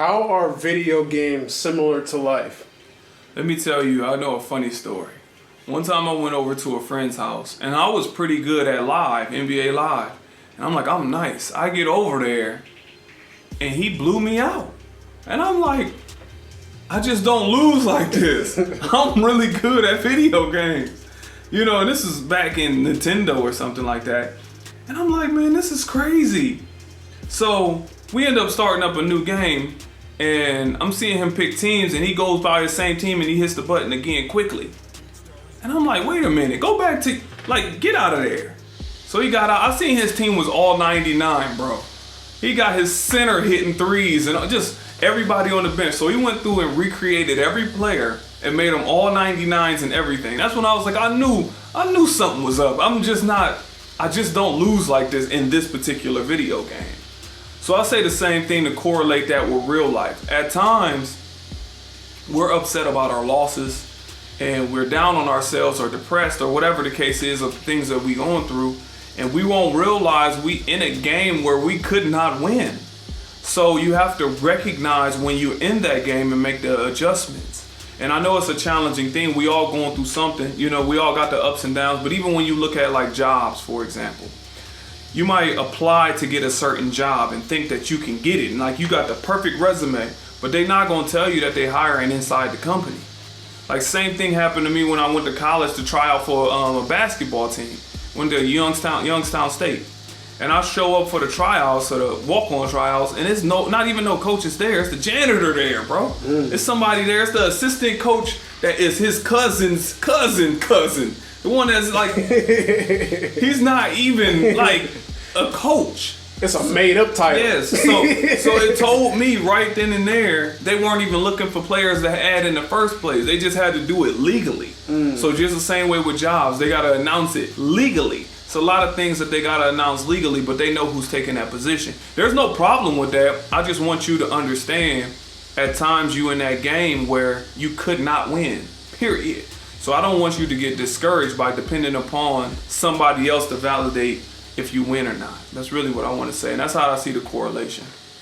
How are video games similar to life? Let me tell you, I know a funny story. One time I went over to a friend's house, and I was pretty good at Live, NBA Live. And I'm like, I'm nice. I get over there, and he blew me out. And I'm like, I just don't lose like this. I'm really good at video games. You know, this is back in Nintendo or something like that. And I'm like, man, this is crazy. So we end up starting up a new game, and I'm seeing him pick teams, and he goes by his same team and he hits the button again quickly. And I'm like, wait a minute, go back to, like, get out of there. So he got out. I seen his team was all 99, bro. He got his center hitting threes and just everybody on the bench. So he went through and recreated every player and made them all 99s and everything. That's when I was like, I knew something was up. I just don't lose like this in this particular video game. So I say the same thing to correlate that with real life. At times, we're upset about our losses and we're down on ourselves or depressed or whatever the case is of things that we're going through, and we won't realize we in a game where we could not win. So you have to recognize when you're in that game and make the adjustments. And I know it's a challenging thing. We all going through something. You know, we all got the ups and downs. But even when you look at like jobs, for example, you might apply to get a certain job and think that you can get it. And like you got the perfect resume, but they're not going to tell you that they're hiring inside the company. Like same thing happened to me when I went to college to try out for a basketball team. Went to Youngstown State. And I show up for the tryouts or the walk-on tryouts, and it's not even no coaches there. It's the janitor there, bro. It's somebody there. It's the assistant coach that is his cousin's cousin. The one that's like, he's not even like a coach. It's a made-up title. Yes. So it told me right then and there they weren't even looking for players to add in the first place. They just had to do it legally. So just the same way with jobs, they got to announce it legally. It's a lot of things that they got to announce legally, but they know who's taking that position. There's no problem with that. I just want you to understand at times you in that game where you could not win, period. So I don't want you to get discouraged by depending upon somebody else to validate if you win or not. That's really what I want to say. And that's how I see the correlation.